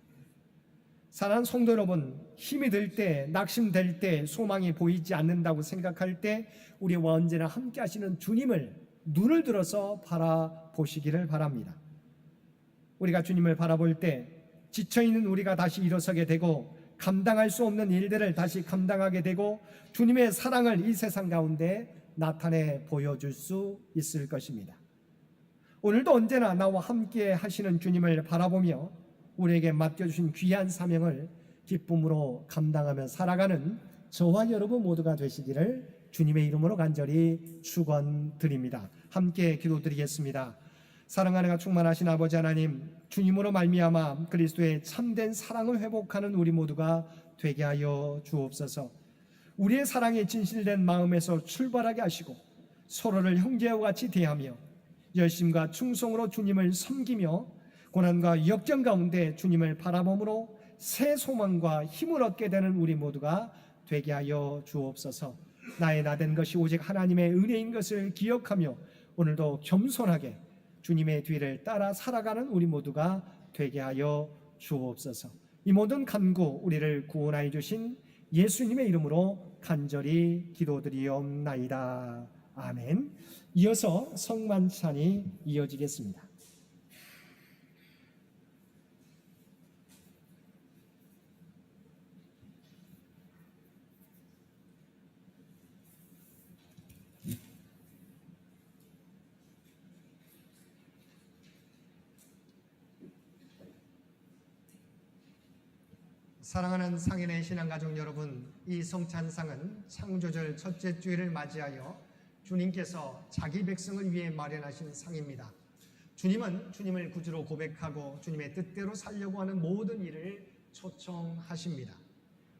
사랑하는 성도 여러분, 힘이 들 때, 낙심될 때, 소망이 보이지 않는다고 생각할 때 우리와 언제나 함께 하시는 주님을 눈을 들어서 바라보시기를 바랍니다. 우리가 주님을 바라볼 때 지쳐있는 우리가 다시 일어서게 되고 감당할 수 없는 일들을 다시 감당하게 되고 주님의 사랑을 이 세상 가운데 나타내 보여줄 수 있을 것입니다. 오늘도 언제나 나와 함께 하시는 주님을 바라보며 우리에게 맡겨주신 귀한 사명을 기쁨으로 감당하며 살아가는 저와 여러분 모두가 되시기를 주님의 이름으로 간절히 축원드립니다. 함께 기도드리겠습니다. 사랑하는 충만하신 아버지 하나님, 주님으로 말미암아 그리스도의 참된 사랑을 회복하는 우리 모두가 되게 하여 주옵소서. 우리의 사랑이 진실된 마음에서 출발하게 하시고 서로를 형제와 같이 대하며 열심과 충성으로 주님을 섬기며 고난과 역경 가운데 주님을 바라봄으로 새 소망과 힘을 얻게 되는 우리 모두가 되게 하여 주옵소서. 나의 나된 것이 오직 하나님의 은혜인 것을 기억하며 오늘도 겸손하게 주님의 뒤를 따라 살아가는 우리 모두가 되게 하여 주옵소서. 이 모든 간구 우리를 구원하여 주신 예수님의 이름으로 간절히 기도드리옵나이다. 아멘. 이어서 성만찬이 이어지겠습니다. 사랑하는 상인의 신앙가족 여러분, 이 성찬상은 창조절 첫째 주일을 맞이하여 주님께서 자기 백성을 위해 마련하신 상입니다. 주님은 주님을 구주로 고백하고 주님의 뜻대로 살려고 하는 모든 일을 초청하십니다.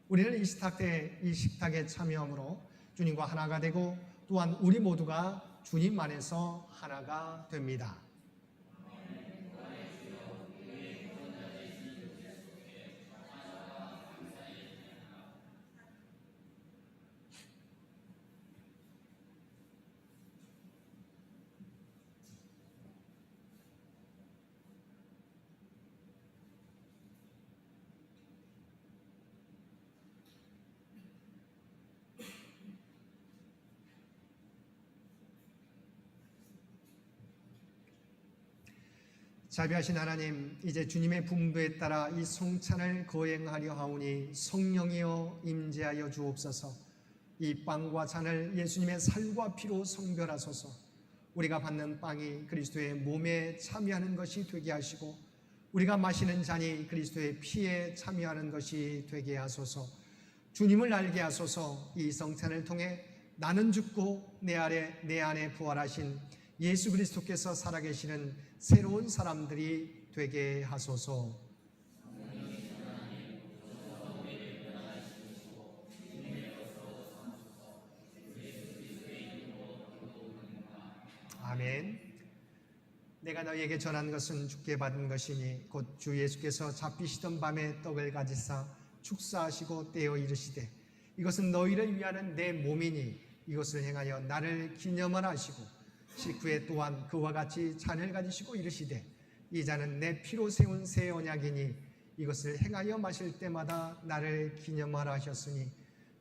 우리는 이 식탁에 참여함으로 주님과 하나가 되고 또한 우리 모두가 주님 안에서 하나가 됩니다. 자비하신 하나님, 이제 주님의 분부에 따라 이 성찬을 거행하려 하오니 성령이여 임재하여 주옵소서. 이 빵과 잔을 예수님의 살과 피로 성별하소서. 우리가 받는 빵이 그리스도의 몸에 참여하는 것이 되게 하시고 우리가 마시는 잔이 그리스도의 피에 참여하는 것이 되게 하소서. 주님을 알게 하소서. 이 성찬을 통해 나는 죽고 내 안에 부활하신 예수 그리스도께서 살아계시는 새로운 사람들이 되게 하소서. 아멘. 내가 너희에게 전한 것은 주께 받은 것이니 곧 주 예수께서 잡히시던 밤에 떡을 가지사 축사하시고 떼어 이르시되 이것은 너희를 위하는 내 몸이니 이것을 행하여 나를 기념하라 하시고 식후에 또한 그와 같이 잔을 가지시고 이르시되 이 잔은 내 피로 세운 새 언약이니 이것을 행하여 마실 때마다 나를 기념하라 하셨으니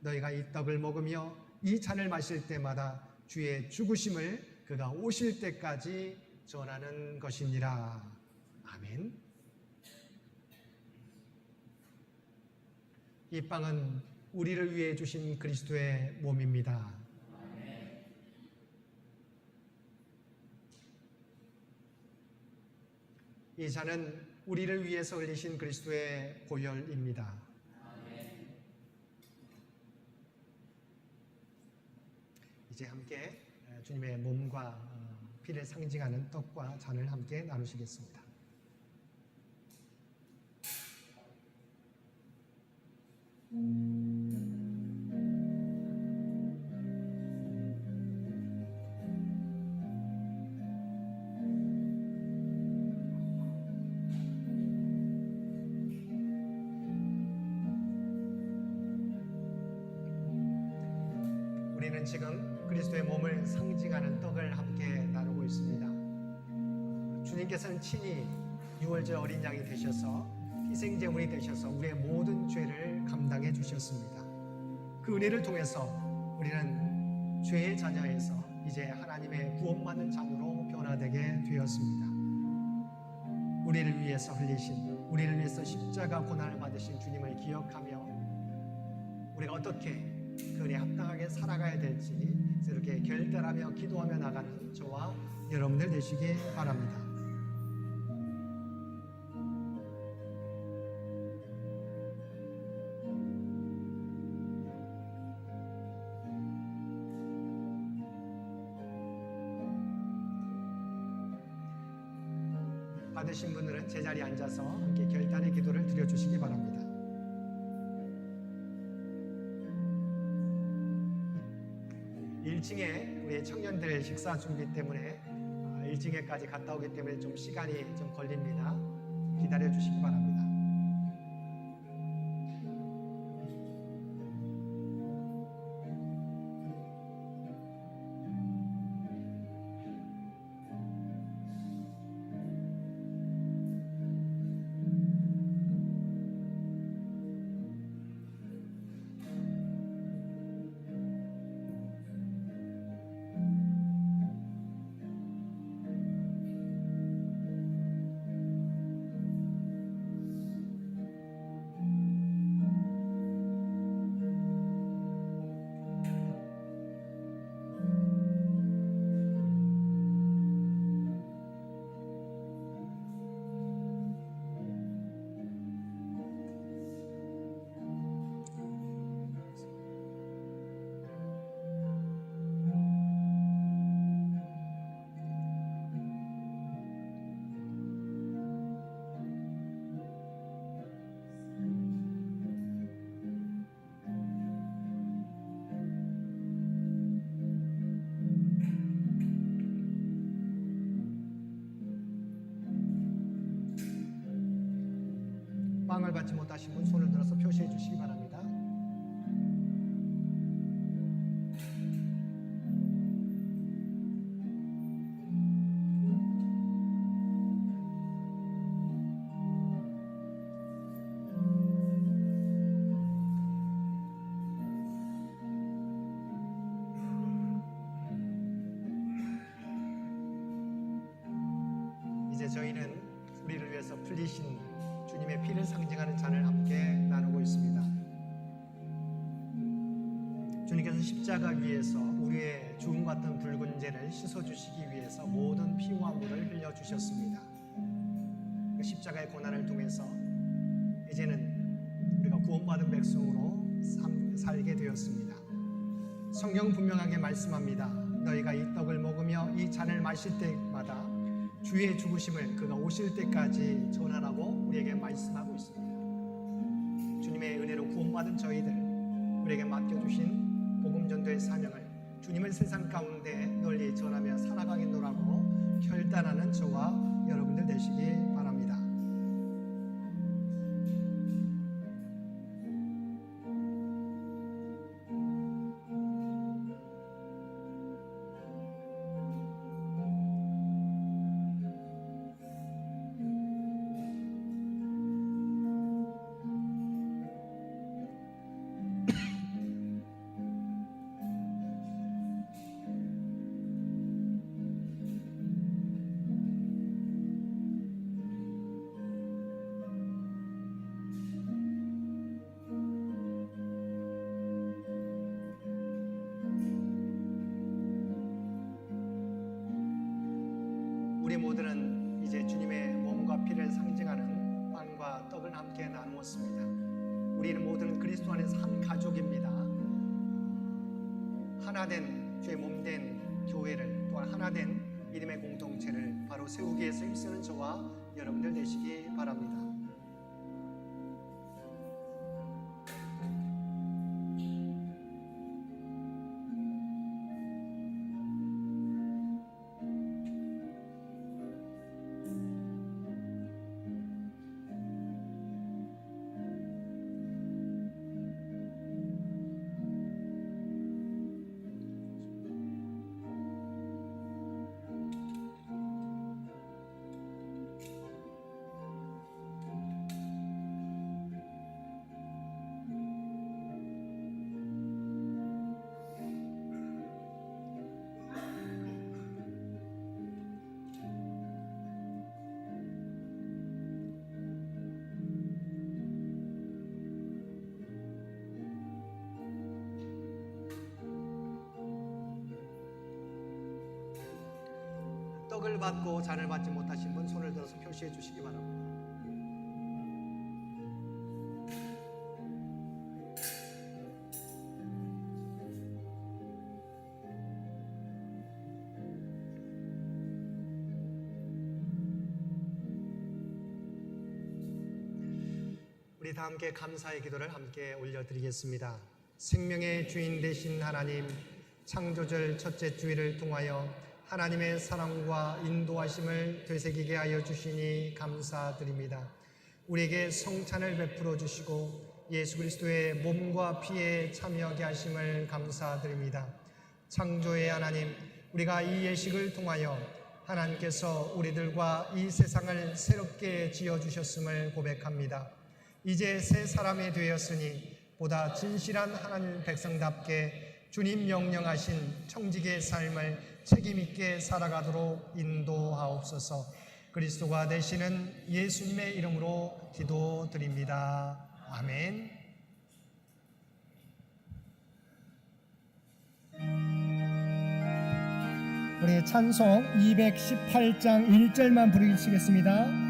너희가 이 떡을 먹으며 이 잔을 마실 때마다 주의 죽으심을 그가 오실 때까지 전하는 것이니라. 아멘. 이 빵은 우리를 위해 주신 그리스도의 몸입니다. 이 잔은 우리를 위해서 흘리신 그리스도의 보혈입니다. 이제 함께 주님의 몸과 피를 상징하는 떡과 잔을 함께 나누시겠습니다. 우리는 지금 그리스도의 몸을 상징하는 떡을 함께 나누고 있습니다. 주님께서는 친히 유월절 어린 양이 되셔서 희생제물이 되셔서 우리의 모든 죄를 감당해 주셨습니다. 그 은혜를 통해서 우리는 죄의 자녀에서 이제 하나님의 구원받는 자녀로 변화되게 되었습니다. 우리를 위해서 흘리신, 우리를 위해서 십자가 고난을 받으신 주님을 기억하며 우리가 어떻게 그 은혜에 합당하게 살아가야 될지 이렇게 결단하며 기도하며 나가는 저와 여러분들 되시기 바랍니다. 받으신 분들은 제자리에 앉아서 함께 결단의 기도를 드려주시기 바랍니다. 1층에 우리 청년들 식사 준비 때문에 1층에까지 갔다 오기 때문에 좀 시간이 좀 걸립니다. 기다려 주시기 바랍니다. 빵을 받지 못하신 분 손을 들어서 표시해 주시기 바랍니다. 이제 저희는 십자가에서 풀리신 주님의 피를 상징하는 잔을 함께 나누고 있습니다. 주님께서 십자가 위에서 우리의 죽음 같은 붉은 죄를 씻어주시기 위해서 모든 피와 물을 흘려주셨습니다. 그 십자가의 고난을 통해서 이제는 우리가 구원받은 백성으로 살게 되었습니다. 성경 분명하게 말씀합니다. 너희가 이 떡을 먹으며 이 잔을 마실 때마다 주의 죽으심을 그가 오실 때까지 전하라고 우리에게 말씀하고 있습니다. 주님의 은혜로 구원받은 저희들, 우리에게 맡겨주신 복음 전도의 사명을 주님의 세상 가운데 널리 전하며 살아가겠노라고 결단하는 저와 여러분들 되시기 바랍니다. 우리 모두는 이제 주님의 몸과 피를 상징하는 빵과 떡을 함께 나누었습니다. 우리는 모두는 그리스도 안에서 한 가족입니다. 하나된 주의 몸된 교회를, 또한 하나된 믿음의 공동체를 바로 세우기 위해서 힘쓰는 저와 여러분들 되시기 바랍니다. 떡을 받고 잔을 받지 못하신 분 손을 들어서 표시해 주시기 바랍니다. 우리 다 함께 감사의 기도를 함께 올려드리겠습니다. 생명의 주인 되신 하나님, 창조절 첫째 주일을 통하여 하나님의 사랑과 인도하심을 되새기게 하여 주시니 감사드립니다. 우리에게 성찬을 베풀어 주시고 예수 그리스도의 몸과 피에 참여하게 하심을 감사드립니다. 창조의 하나님, 우리가 이 예식을 통하여 하나님께서 우리들과 이 세상을 새롭게 지어주셨음을 고백합니다. 이제 새 사람이 되었으니 보다 진실한 하나님 백성답게 주님 명령하신 청지기의 삶을 책임있게 살아가도록 인도하옵소서. 그리스도가 되시는 예수님의 이름으로 기도드립니다. 아멘. 우리 찬송 218장 1절만 부르시겠습니다.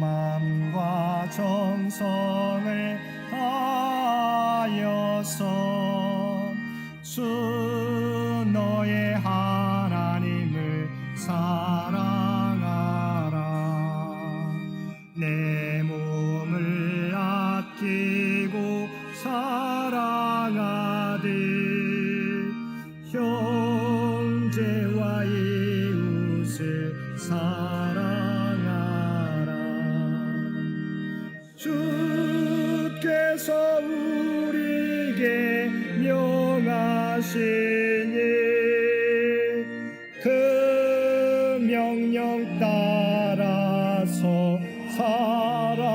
마음과 정성을 다하여서 주 너의 하나님을 사랑하라. 내 몸을 아끼고 사랑하듯 형제와 이웃을 주께서 우리에게 명하시니 그 명령 따라서 살아가리.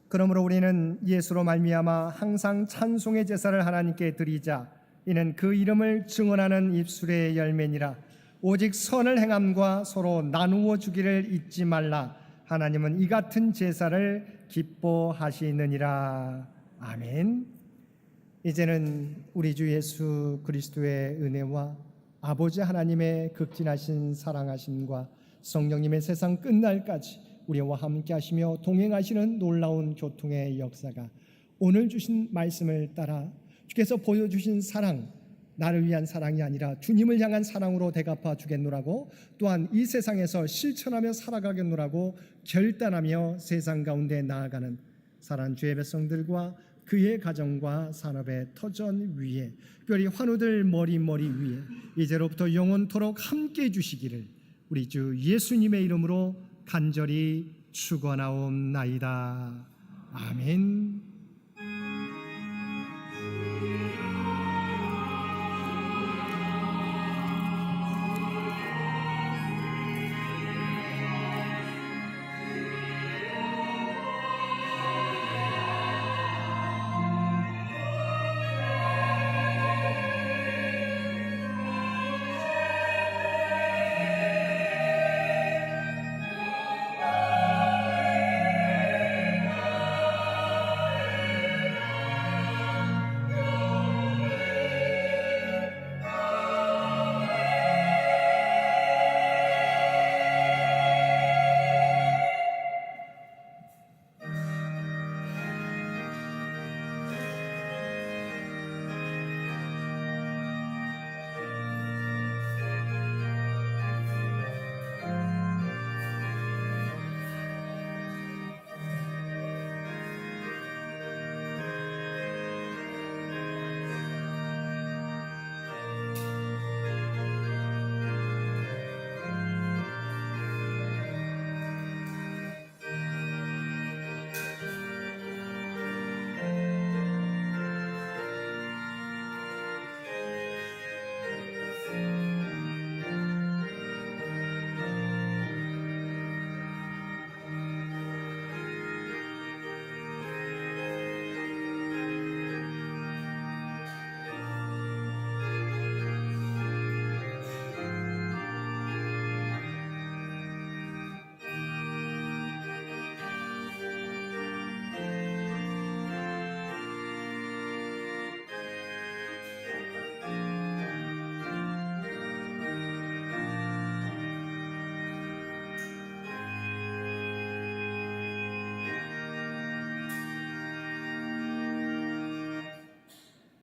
그러므로 우리는 예수로 말미암아 항상 찬송의 제사를 하나님께 드리자. 이는 그 이름을 증언하는 입술의 열매니라. 오직 선을 행함과 서로 나누어 주기를 잊지 말라. 하나님은 이 같은 제사를 기뻐하시느니라. 아멘. 이제는 우리 주 예수 그리스도의 은혜와 아버지 하나님의 극진하신 사랑하심과 성령님의 세상 끝날까지 우리와 함께 하시며 동행하시는 놀라운 교통의 역사가 오늘 주신 말씀을 따라 주께서 보여주신 사랑, 나를 위한 사랑이 아니라 주님을 향한 사랑으로 대갚아 주겠노라고, 또한 이 세상에서 실천하며 살아가겠노라고 결단하며 세상 가운데 나아가는 사랑하는 주의 백성들과 그의 가정과 산업의 터전 위에, 특별히 환우들 머리 위에 이제로부터 영원토록 함께 해주시기를 우리 주 예수님의 이름으로 간절히 축원하옵나이다. 아멘.